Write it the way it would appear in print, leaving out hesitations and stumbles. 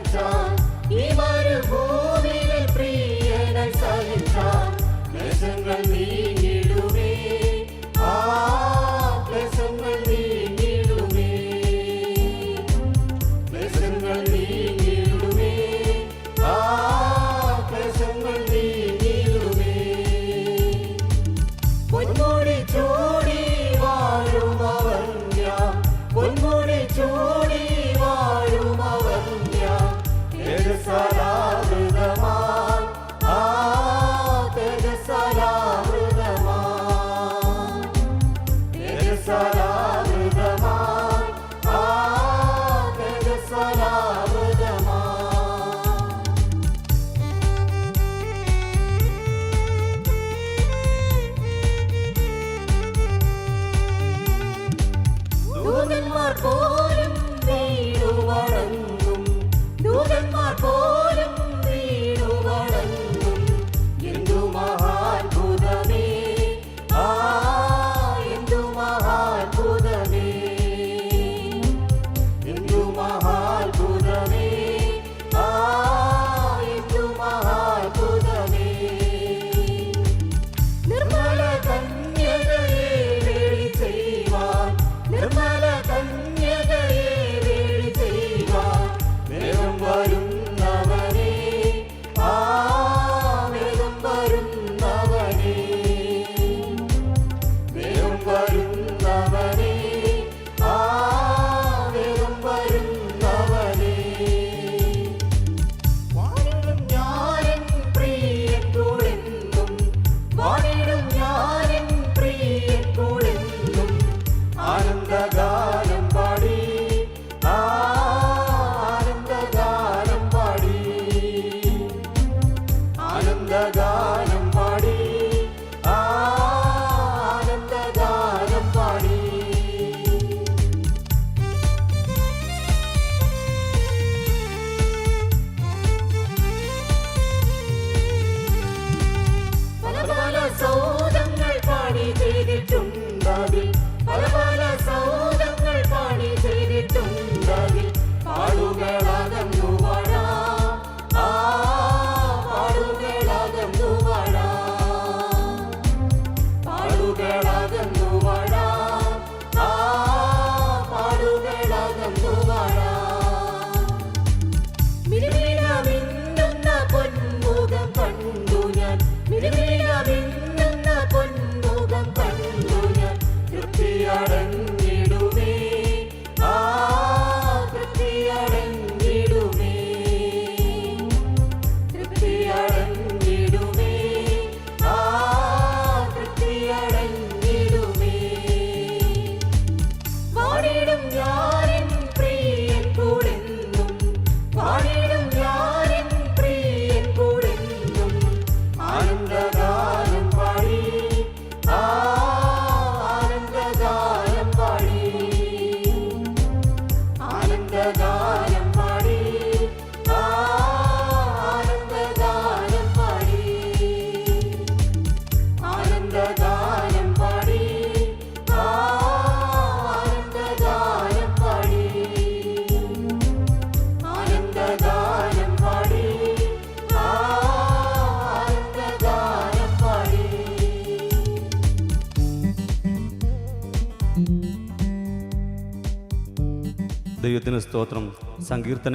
സഹിച്ചാൻ ഈ മരുഭൂമിയിൽ പ്രിയനായി സഹിച്ചാൻ ക്ലേശങ്ങൾ നീങ്ങിടുമേ ആ ക്ലേശങ്ങൾ നീങ്ങിടുമേ ക്ലേശങ്ങൾ നീങ്ങിടുമേ ആ ക്ലേശങ്ങൾ നീങ്ങിടുമേ പൊന്മുടി ചൂടി വാഴുമവൻ ഞാൻ പൊന്മുടി ചൂടി വാഴുമവൻ ഞാൻ തേജസ്സാലാവൃതമാൻ ആ തേജസ്സാലാവൃതമാൻ തേജസ്സാലാവൃതമാൻ ആ തേജസ്സാലാവൃതമാൻ ദൂതന്മാർ പോലും വീണുവണങ്ങും ദൂതന്മാർ പോലും വീണുവണങ്ങും എന്തു മഹാത്ഭുതമേ ആ എന്തു മഹാത്ഭുതമേ എന്തു മഹാത്ഭുതമേ ആ എന്തു മഹാത്ഭുതമേ നിർമ്മല കന്യകയെ വേളി ചെയ്യുവാൻ നിർമ്മല കന്യകയെ വേളി ചെയ്യുവാൻ വേഗം വരുന്നവനേ ആ വേഗം വരുന്നവനേ വേഗം വരുന്നവനേ ആ വേഗം വരുന്നവനേ വാണിടും ഞാനെൻ പ്രിയനോടെന്നും വാണിടും ഞാനെൻ പ്രിയനോടെന്നും ആനന്ദഗാനം പാടി ആ ആനന്ദഗാനം പാടി ആനന്ദഗാനം പാടി ആ ആനന്ദഗാനം പാടി പല പല സൗധങ്ങൾ പാടി ചെയ്തിട്ടുണ്ടതിൽ പല പല സൗധങ്ങൾ പാടി ചെയ്തിട്ടുണ്ടതിൽ പാടുകളകന്നു വാഴാ ആ പാടുകളകന്നു വാഴാ പാടുകളകന്നു വാഴാ ആ പാടുകളകന്നു വാഴാ മിനുമിന മിന്നുന്ന പൊന്മുഖം കണ്ടു ഞാൻ മിനുമിന മിന്നുന്ന പൊന്മുഖം കണ്ടു ഞാൻ തൃപ്തിയടഞ്ഞിടുമേ ആ തൃപ്തിയടഞ്ഞിടുമേ തൃപ്തിയടഞ്ഞിടുമേ ആ തൃപ്തിയടഞ്ഞിടുമേ വാണിടും ഞാനെൻ പ്രിയൻ കൂടെന്നും വാണിടും ഞാനെൻ പ്രിയൻ കൂടെന്നും ആനന്ദഗാനം പാടി ആ ആനന്ദഗാനം പാടി ആനന്ദഗാനം പാടി ആ ആനന്ദഗാനം പാടി ആനന്ദഗാനം പാടി ആ ആനന്ദഗാനം പാടി ആനന്ദഗാനം പാടി ആ ആനന്ദഗാനം പാടി ദൈവത്തിന് സ്തോത്രം. സങ്കീർത്തനം